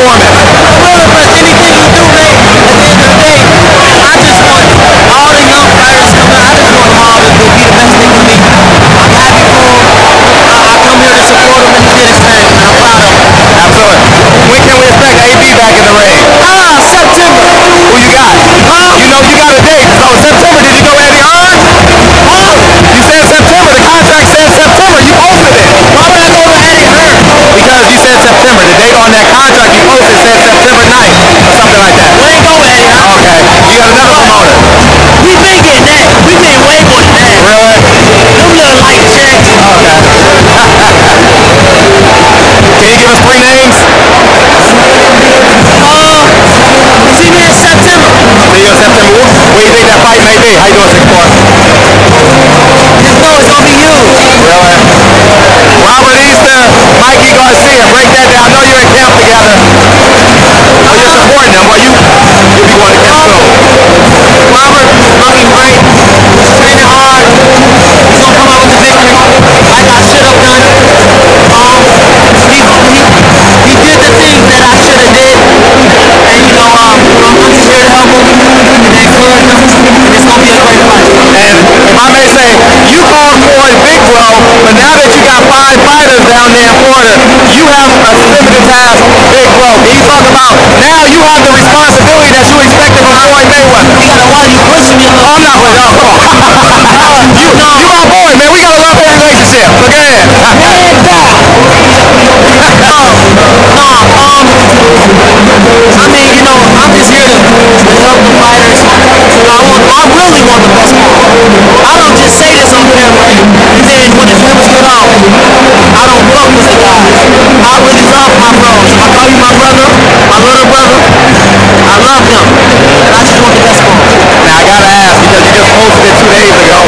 performance? I will impress anything you do, man. At the end of the day, I just want all the young fighters coming. I just want them all to be the best they can be. I'm happy for him. I come here to support him, and he did his thing, and I'm proud of him. Absolutely. When can we expect AB back in the ring? September. Who you got? You know you got a date. So September, did you go Eddie Hearn? You said September. The contract said September. You posted it. Why would I go to Eddie Hearn? Because you said September. The date on that contract you posted said September 9th or something like that. We ain't go to Eddie Hearn. Okay. You got another promoter. We been getting that. We been way more than that. Really? Them little light checks. Okay. Can you give us 3 names? See me in September. See you in September. Where do you think that fight may be? How you doing, 6'4"? Just know it's gonna be huge. Really? Robert Easter, Mikey Garcia, break that down. I know you're in camp together. I know you're supporting them. Well, you'll be going to camp soon. Robert looking great. He's training hard. He's gonna come out with the victory. Like I should have done. He did the things that I should have did. And you know, I'm just here to help him and encourage him. And it's gonna be a great fight. And if I may say, you called for it Big Bro, but now that you got 5 fighters down there in Florida, you have a limited task, Big Bro. Can you talk about now you have the responsibility that you expected from Floyd Mayweather? Why are you pushing me? Oh, I'm not pushing. Oh, come on. you my boy, man. We got a love-hate relationship. So go ahead. I mean, you know, I'm just here to help the fighters. I really want the best for them. I don't just say this on camera and then when the cameras get off, I don't fuck with the guys. I really love my bros. I call you my brother, my little brother. I love them. And I just want the best for them. Now, I gotta ask, because you just posted it 2 days ago,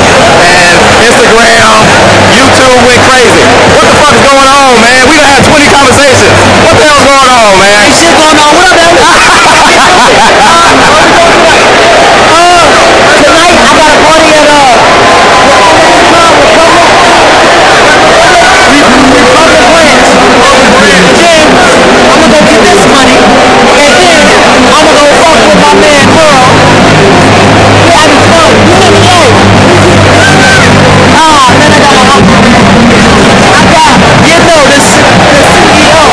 and Instagram, YouTube went crazy. What the fuck is going on, man? We done had 20 conversations. What the hell's going on, man? Ain't shit going on. What up, man? Tonight, I got a party at Republic Ranch. Then, I'm gonna go get this money, and then I'm gonna go fuck with my man Pearl. We having fun. You let me know. Then I got, you know, the CEO.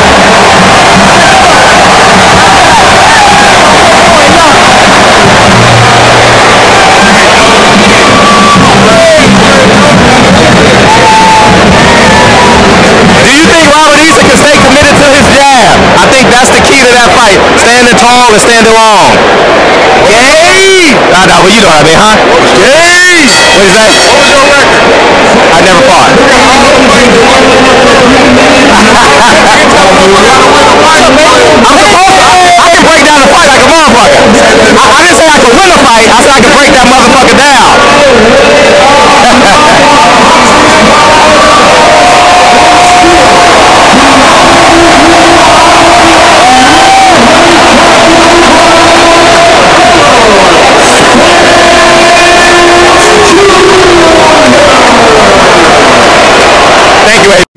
Do you think Robert Easter can stay committed to his jab? I think that's the key to that fight. Standing tall and standing long. Yay! I know, but you know what I mean, huh? Yay! What is that? What was your record? I never fought. I'm supposed to. I can break down a fight like a motherfucker. I didn't say I could win a fight. I said I could break that motherfucker down. Thank you, Abe.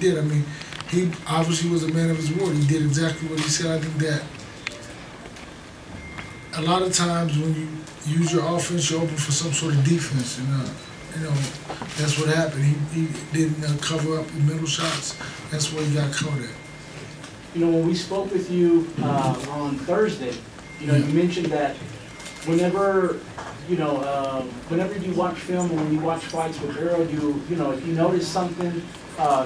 I mean, he obviously was a man of his word. He did exactly what he said. I think that a lot of times when you use your offense, you're open for some sort of defense, and you know that's what happened. He didn't cover up the middle shots. That's what he got caught at. You know, when we spoke with you on Thursday, you know, you mentioned that whenever whenever you watch film and when you watch fights with Earl, you know, if you notice something,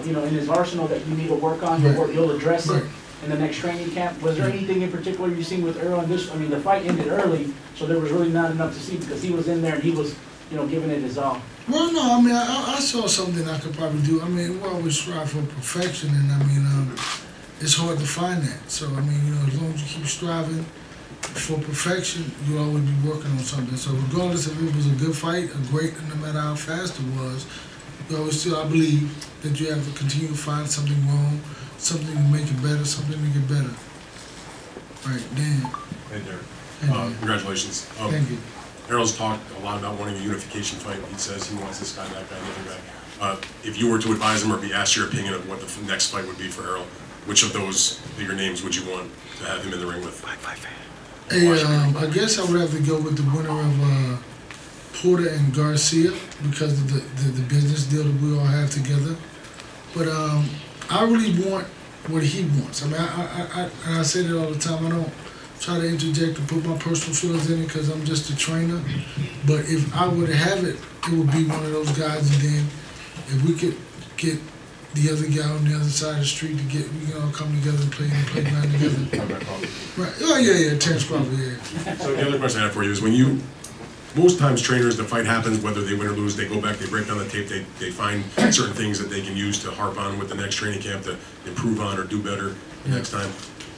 you know, in his arsenal that you need to work on, you'll address it in the next training camp. Was there anything in particular you seen with Earl in this? I mean, the fight ended early, so there was really not enough to see because he was in there and he was, you know, giving it his all. Well, no, I mean, I saw something I could probably do. I mean, we always strive for perfection, and I mean, it's hard to find that. So, I mean, you know, as long as you keep striving for perfection, you'll always be working on something. So, regardless if it was a good fight, a great, no matter how fast it was, you always still, I believe, that you have to continue to find something wrong, something to make it better, something to get better. Right, Dan. Hey, Derek. Congratulations. Thank you. Harold's talked a lot about wanting a unification fight. He says he wants this guy, that guy, the other guy. if you were to advise him or be asked your opinion of what the next fight would be for Errol, which of those bigger names would you want to have him in the ring with? Hey, I guess I would have to go with the winner of Porter and Garcia because of the business deal that we all have together. But I really want what he wants. I mean, I say that all the time. I don't try to interject and put my personal feelings in it because I'm just a trainer. But if I were to have it, it would be one of those guys. And then if we could get the other guy on the other side of the street to get, we can all come together and play in the playground together. Right. Oh, yeah, Terrence Crawford, yeah. So the other question I have for you is when you, most times trainers, the fight happens, whether they win or lose, they go back, they break down the tape, they find certain things that they can use to harp on with the next training camp to improve on or do better next time.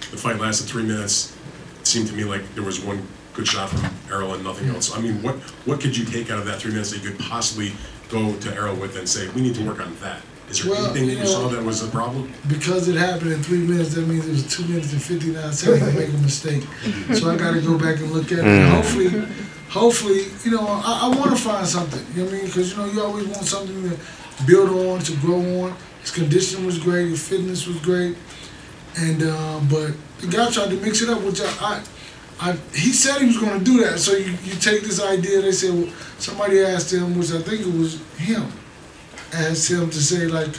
The fight lasted 3 minutes. It seemed to me like there was one good shot from Errol and nothing else. So, I mean, what could you take out of that 3 minutes that you could possibly go to Errol with and say, we need to work on that? Is there anything that you saw that was a problem? Because it happened in 3 minutes, that means it was 2 minutes and 59 seconds to make a mistake. So I got to go back and look at it. And hopefully, you know, I want to find something. You know what I mean? Because, you know, you always want something to build on, to grow on. His conditioning was great. His fitness was great. And, but the guy tried to mix it up, which he said he was going to do that. So you take this idea, they said, well, somebody asked him, which I think it was him, asked him to say, like,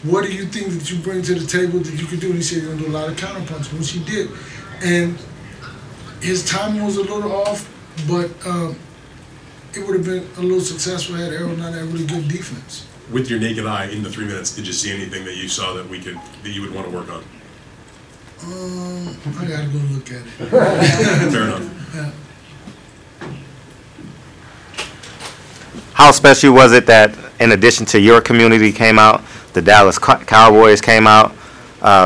what do you think that you bring to the table that you could do? And he said, you're going to do a lot of counterpunching, which he did. And his timing was a little off, but it would have been a little successful had Errol not had really good defense. With your naked eye in the 3 minutes, did you see anything that you saw that you would want to work on? I got to go look at it. Fair enough. Yeah. How special was it that in addition to your community came out, the Dallas Cowboys came out,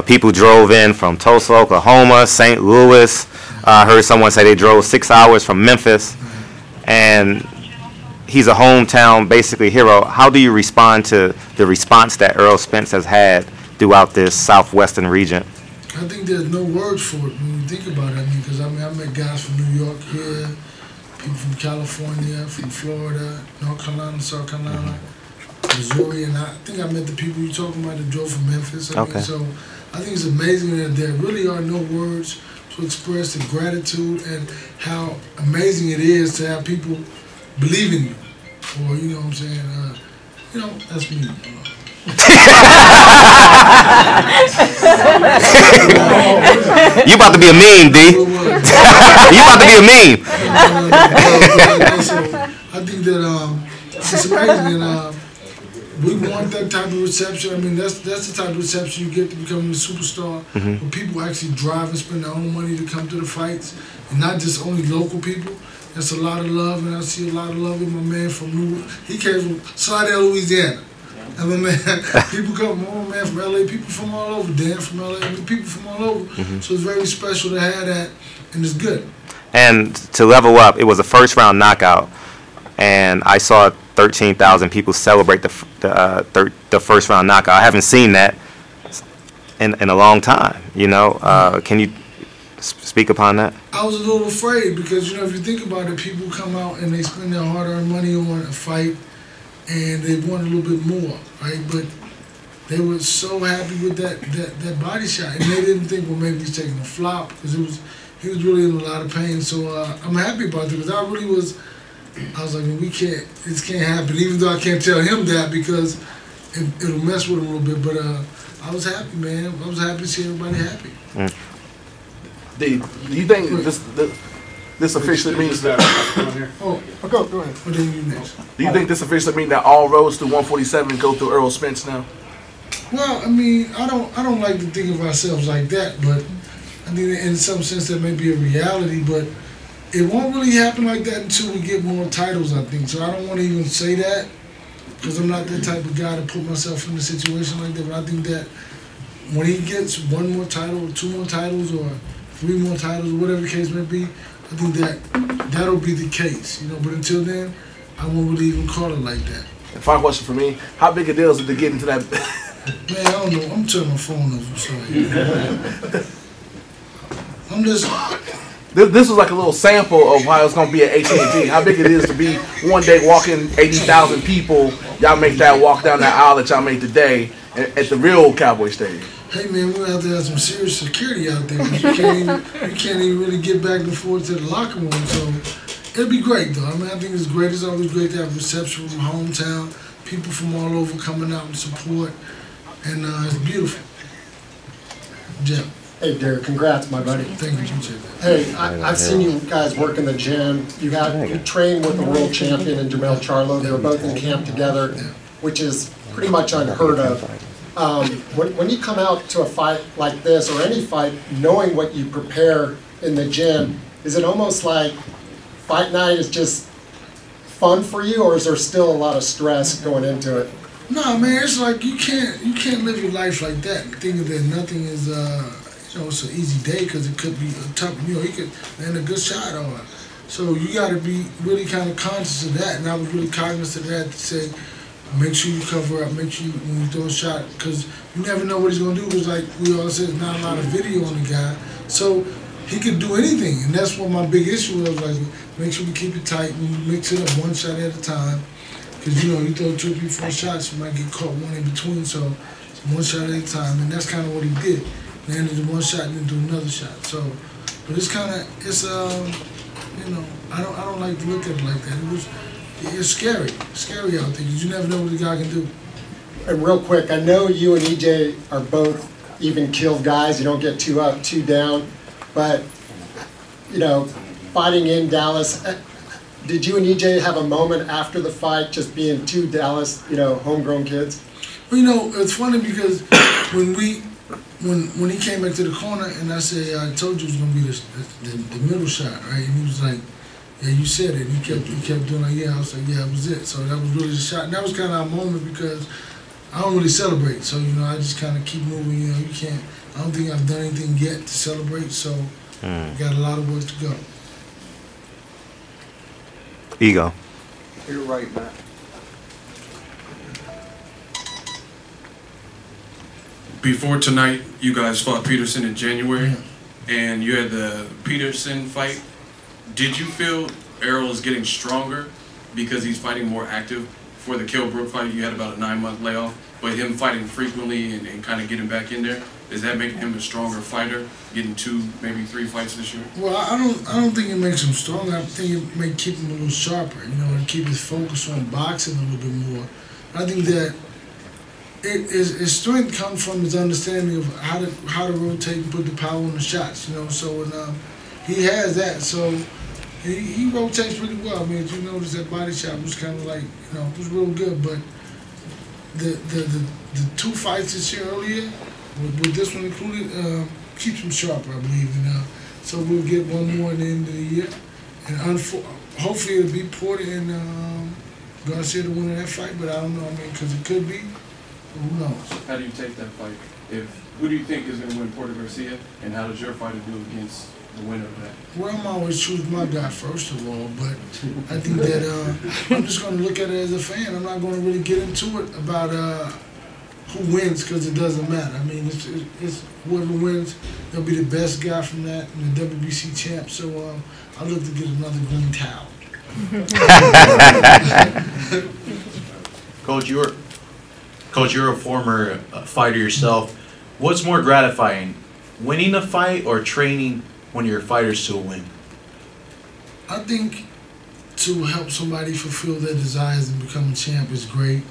people drove in from Tulsa, Oklahoma, St. Louis. I heard someone say they drove 6 hours from Memphis, and he's a hometown basically hero. How do you respond to the response that Errol Spence has had throughout this southwestern region? I think there's no words for it when you think about it. I mean, because I met guys from New York here, people from California, from Florida, North Carolina, South Carolina, Missouri, and I think I met the people you're talking about that drove from Memphis. I mean, so I think it's amazing that there really are no words to express the gratitude and how amazing it is to have people believe in you. Or, you know what I'm saying? You know, that's me. You about to be a meme, D. You about to be a meme. I think that it's amazing, and we want that type of reception. I mean, that's the type of reception you get to becoming a superstar. Where people actually drive and spend their own money to come to the fights, and not just only local people. That's a lot of love, and I see a lot of love in my man from he came from Slidell, Louisiana. And my man, people come, my man from LA, people from all over, Dan from LA, I mean, people from all over. So it's very special to have that, and it's good. And to level up, it was a first round knockout, and I saw 13,000 people celebrate the first round knockout. I haven't seen that in a long time. You know, can you speak upon that? I was a little afraid because, you know, if you think about it, people come out and they spend their hard-earned money on a fight, and they want a little bit more, right? But they were so happy with that body shot, and they didn't think, well, maybe he's taking a flop, because he was really in a lot of pain. So I'm happy about it, because I was like, well, this can't happen, even though I can't tell him that because it'll mess with him a little bit. But I was happy, man. I was happy to see everybody happy. Do you think this officially means that? Go ahead. What do you next? Do you think this officially means that all roads to 147 go through Errol Spence now? Well, I mean, I don't like to think of ourselves like that, but I mean, in some sense, that may be a reality, but it won't really happen like that until we get more titles, I think. So I don't want to even say that, because I'm not that type of guy to put myself in a situation like that. But I think that when he gets one more title, or 2 more titles, or 3 more titles, or whatever the case may be, I think that'll be the case, you know. But until then, I won't really even call it like that. And final question for me: how big a deal is it to get into that? Man, I don't know. I'm turning my phone off. I'm sorry. I'm just. This was like a little sample of how it's going to be at AT&T. How big it is to be one day walking 80,000 people, y'all make that walk down that aisle that y'all made today at the real Cowboy Stadium? Hey man, we're gonna have to have some serious security out there because you can't even really get back and forth to the locker room. So it'll be great though. I mean, I think it's great. It's always great to have reception from hometown, people from all over coming out and support, and it's beautiful. Jeff. Hey, Derek, congrats, my buddy. Thank you, Jeff. Hey, I've seen you guys work in the gym. You train with the world champion and Jamel Charlo. They were both in camp together, which is pretty much unheard of. When you come out to a fight like this, or any fight, knowing what you prepare in the gym, is it almost like fight night is just fun for you, or is there still a lot of stress going into it? No, man, it's like you can't live your life like that, thinking that nothing is it's an easy day, because it could be a tough. You could land a good shot on. So you got to be really kind of conscious of that, and I was really cognizant of that to say, make sure you cover up, make sure when you throw a shot, because you never know what he's going to do. Because like we all said, there's not a lot of video on the guy, so he could do anything, and that's what my big issue was. Like, make sure we keep it tight, we mix it up one shot at a time, because you throw 2 or 3, 4 shots, you might get caught one in between. So it's one shot at a time, and that's kind of what he did. Landed the one shot and then do another shot. So, but it's I don't like to look at it like that. It's scary out there, because you never know what the guy can do. And real quick, I know you and EJ are both even killed guys. You don't get 2 up, 2 down. But, fighting in Dallas, did you and EJ have a moment after the fight, just being 2 Dallas, homegrown kids? Well, it's funny because when he came back to the corner and I said, I told you it was going to be the middle shot, right? And he was like, yeah, you said it. He kept doing like, yeah. I was like, yeah, that was it. So that was really the shot. And that was kind of our moment, because I don't really celebrate. So, I just kind of keep moving. I don't think I've done anything yet to celebrate. So got a lot of work to go. Ego. You're right, Matt. Before tonight, you guys fought Peterson in January, and you had the Peterson fight. Did you feel Errol is getting stronger because he's fighting more active? For the Kell Brook fight, you had about a 9-month layoff, but him fighting frequently and kind of getting back in there, is that making him a stronger fighter, getting 2, maybe 3 fights this year? Well, I don't think it makes him stronger. I think it may keep him a little sharper, and keep his focus on boxing a little bit more. I think that his strength comes from his understanding of how to rotate and put the power on the shots, So he has that. So he rotates pretty well. I mean, if you notice, that body shot was kind of like, it was real good. But the 2 fights this year earlier, with this one included, keeps him sharper, I believe. So we'll get one more at the end of the year, and hopefully it'll be Porter and Garcia the winner of that fight. But I don't know. I mean, because it could be. Who knows? How do you take that fight? Who do you think is going to win, Porter Garcia, and how does your fighter do against the winner of that? Well, I'm always choose my guy first of all, but I think that I'm just going to look at it as a fan. I'm not going to really get into it about who wins, because it doesn't matter. I mean, it's whoever wins, they'll be the best guy from that and the WBC champ. So I look to get another green towel. Coach, you're a former fighter yourself. What's more gratifying, winning a fight or training when your fighters to win? I think to help somebody fulfill their desires and become a champ is great,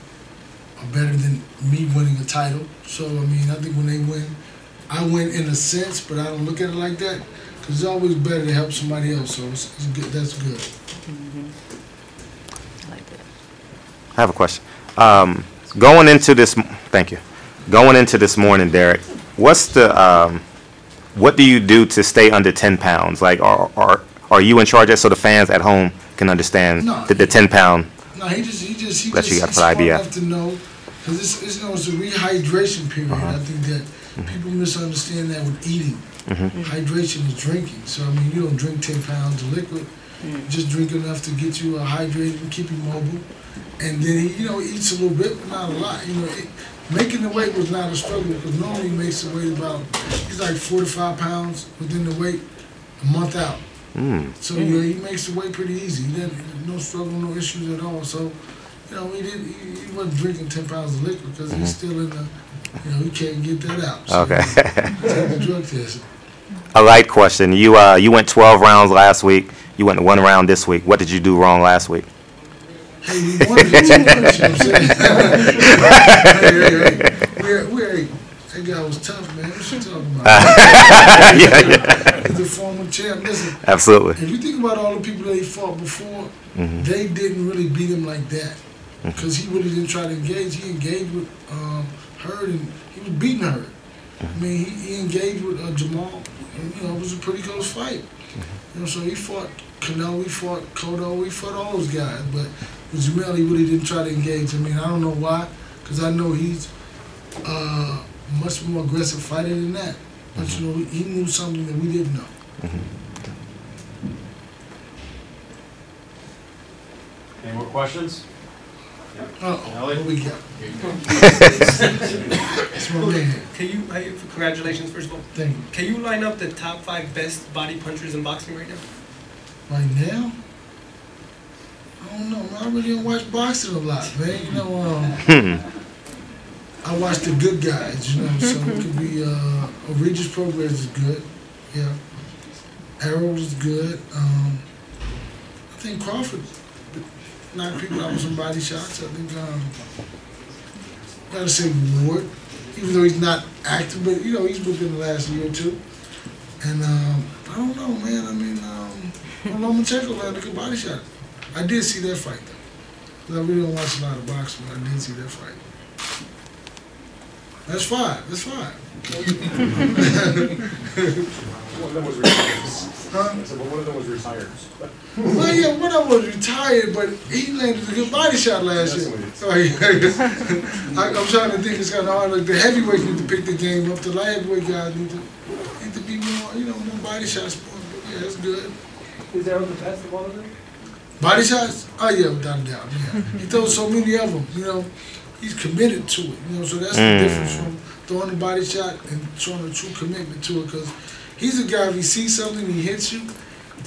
or better than me winning a title. So, I mean, I think when they win, I win in a sense, but I don't look at it like that, because it's always better to help somebody else. So it's good. That's good. I like that. I have a question. Going into this morning, Derek, what's the what do you do to stay under 10 pounds? Like, are you in charge of it so the fans at home can understand the 10-pound? No, he just that you got for the idea. Enough to know, because it's a rehydration period. I think that people misunderstand that with eating. Hydration is drinking. So I mean, you don't drink 10 pounds of liquid. You just drink enough to get you hydrated and keep you mobile. And then he, eats a little bit, but not a lot. Making the weight was not a struggle, because normally he makes the weight he's like 4 to 5 pounds within the weight a month out. So he makes the weight pretty easy. No struggle, no issues at all. So, you know, he wasn't drinking 10 pounds of liquor because he's still in the, you know, he can't get that out. So Okay. take the drug test. A light question. You went 12 rounds last week. You went 1 round this week. What did you do wrong last week? Hey, we wanted to do much, you know what I'm saying? hey. That guy was tough, man. What you talking about? He's a former champ. Listen, Absolutely. if you think about all the people that he fought before, they didn't really beat him like that. Because he really didn't try to engage. He engaged with Hurd, and he was beating Hurd. I mean, he engaged with Jamal, and, you know, it was a pretty close fight. You know, so he fought Cano, he fought Cotto, he fought all those guys. But with Jamel, he really didn't try to engage. I mean, I don't know why, because I know he's much more aggressive fighter than that. But, you know, he knew something that we didn't know. Any more questions? Uh-oh, what we got? That's my man. Can you, congratulations first of all. Thank you. Can you line up the top 5 best body punchers in boxing right now? Right now? I don't know, man. I really don't watch boxing a lot, man. You know, I watch the good guys, you know, so it could be, Regis Progress is good, yeah. Arrows is good. I think Crawford knocked people out with some body shots. I think, gotta say Ward, even though he's not active, but, you know, he's within the last year or two. And, I don't know, man. I mean, Lomachenko had a good body shot. I did see that fight, though. I really don't watch a lot of boxing, but I did see that fight. That's 5. That's 5. One of them was retired. I said, but one of them was retired. Well, yeah, one of them was retired, but he landed a good body shot last year. So I'm trying to think it's kind of hard. Like the heavyweights need to pick the game up. The light heavyweight guys need to be more, you know, more body shots. But yeah, that's good. Is Errol the best of all of them? Body shots? Oh yeah, without a doubt. Yeah. He throws so many of them. You know, he's committed to it. You know, so that's the difference from throwing a body shot and showing a true commitment to it. Because he's a guy, if he sees something, he hits you,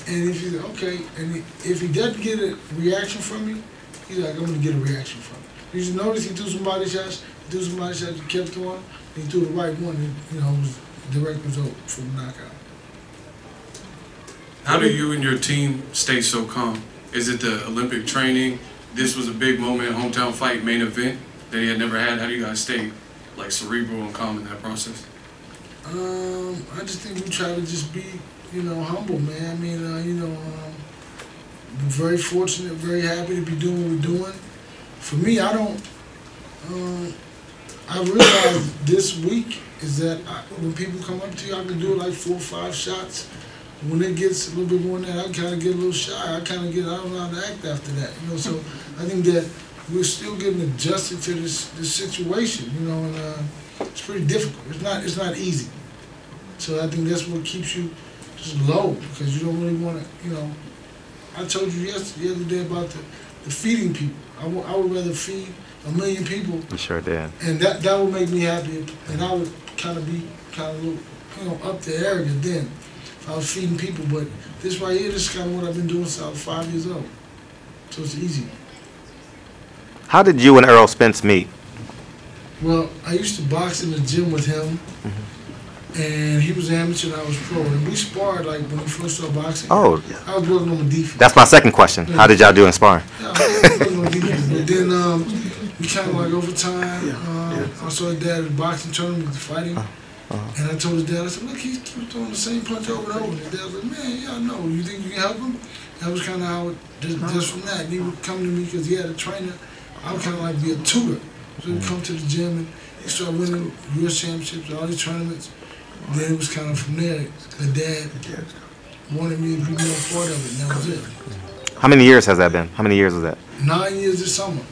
and if he's okay, and if he doesn't get a reaction from you, he's like, I'm gonna get a reaction from you. You should notice he threw some body shots, he kept throwing, and he threw the right one, and you know, it was direct result for the knockout. How do you and your team stay so calm? Is it the Olympic training? This was a big moment, hometown fight, main event that he had never had. How do you guys stay like cerebral and calm in that process? I just think we try to just be, you know, humble, man. I mean, you know, we're very fortunate, very happy to be doing what we're doing. For me, I realized this week is that when people come up to you, I can do like 4 or 5 shots. When it gets a little bit more than that, I kind of get a little shy. I don't know how to act after that, you know. So I think that we're still getting adjusted to this situation, you know, and it's pretty difficult. It's not easy. So I think that's what keeps you just low, because you don't really want to, you know. I told you the other day about the feeding people. I would rather feed 1 million people. You sure did. And that would make me happy, and I would kind of be you know, up the area then. I was feeding people, but this right here, this is kind of what I've been doing since I was 5 years old. So it's easy. How did you and Errol Spence meet? Well, I used to box in the gym with him, and he was amateur and I was pro. And we sparred like when we first started boxing. Oh. I was working on my defense. That's my second question. How did y'all do in sparring? Yeah, I was working on my defense. But then we kind of like over time, I saw his dad at a boxing tournament fighting. And I told his dad, I said, look, he keeps throwing the same punch over and over. And his dad was like, man, yeah, I know. You think you can help him? That was kind of how it, just from that. And he would come to me because he had a trainer. I would kind of like be a tutor. So he'd come to the gym and he started winning U.S. championships, all these tournaments. Then it was kind of from there, the dad wanted me to be more part of it, and that was it. How many years has that been? How many years was that? 9 years this summer.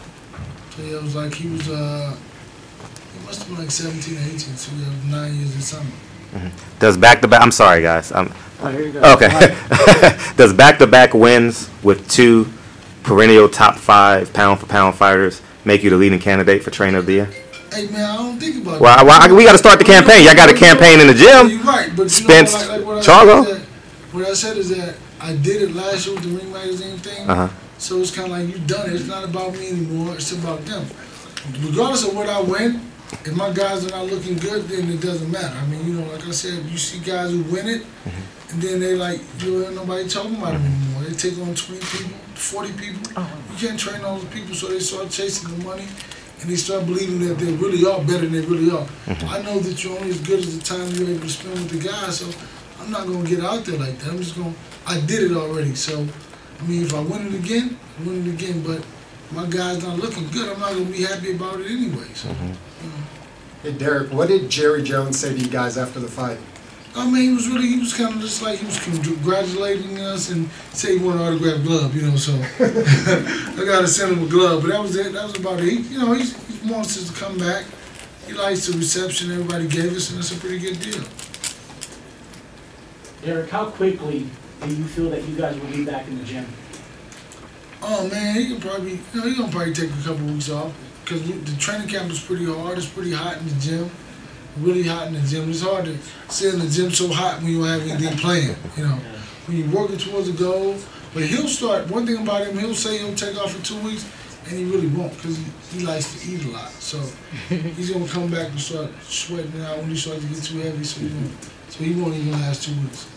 So yeah, it was like he was, he must have been like 17 or 18, so yeah, it was 9 years this summer. Does back-to-back, I'm sorry guys. Okay. Does back-to-back wins with 2 perennial top 5 pound-for-pound fighters make you the leading candidate for Trainer of the Year? Hey man, I don't think about Well, we got to start the campaign. Y'all got a campaign in the gym. You're right, but Spence, you know, like Charlo. what I said is that I did it last year with the Ring Magazine thing. So it's kind of like you done it. It's not about me anymore. It's about them. Regardless of what I win, if my guys are not looking good, then it doesn't matter. I mean, you know, like I said, you see guys who win it, and then they like, you know, nobody talking about them anymore. They take on 20 people, 40 people. You can't train all those people, so they start chasing the money, and they start believing that they really are better than they really are. I know that you're only as good as the time you're able to spend with the guys, so I'm not going to get out there like that. I'm just going to, I did it already, so, I mean, if I win it again, I win it again, but my guy's not looking good, I'm not going to be happy about it anyway. So, you know. Hey, Derek, what did Jerry Jones say to you guys after the fight? I mean, he was kind of just like, he was congratulating us and say he wanted an autographed glove, you know, so I got to send him a glove, but that was it, that was about it. You know, he wants us to come back. He likes the reception everybody gave us, and it's a pretty good deal. Derek, how quickly do you feel that you guys will be back in the gym? Oh man, he can probably, you know, he's gonna probably take a couple weeks off because the training camp is pretty hard. It's pretty hot in the gym, really hot in the gym. It's hard to sit in the gym so hot when you don't have anything playing. You know, when you're working towards a goal. But he'll start. One thing about him, he'll say he'll take off for 2 weeks, and he really won't because he likes to eat a lot. So he's gonna come back and start sweating out when he starts to get too heavy. So he won't even last 2 weeks.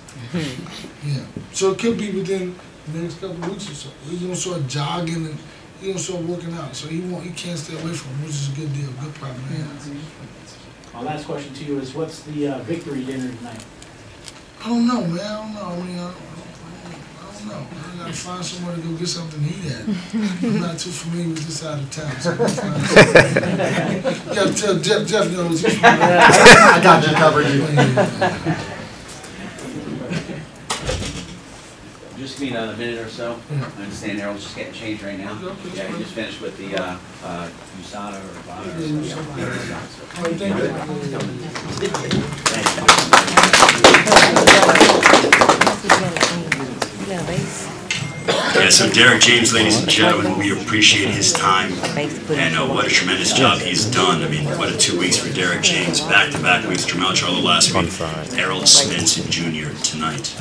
Yeah. So it could be within the next couple of weeks or so. He's gonna start jogging and he's gonna start working out. So he can't stay away from him, which is a good deal, good problem to have. My last question to you is, what's the victory dinner tonight? I don't know, man. I don't know. I mean, I don't know. I gotta find somewhere to go get something to eat at. I'm not too familiar with this side of town, so I'm gonna find something. You gotta tell Jeff knows. I got you covered. Just need a minute or so. I understand Errol's just getting changed right now. Yeah, he just finished with the USADA or Yeah, so Derek James, ladies and gentlemen, we appreciate his time, and what a tremendous job he's done. I mean, what a 2 weeks for Derek James, back-to-back weeks. Jermell Charlo last week, Errol Spencer Jr. tonight.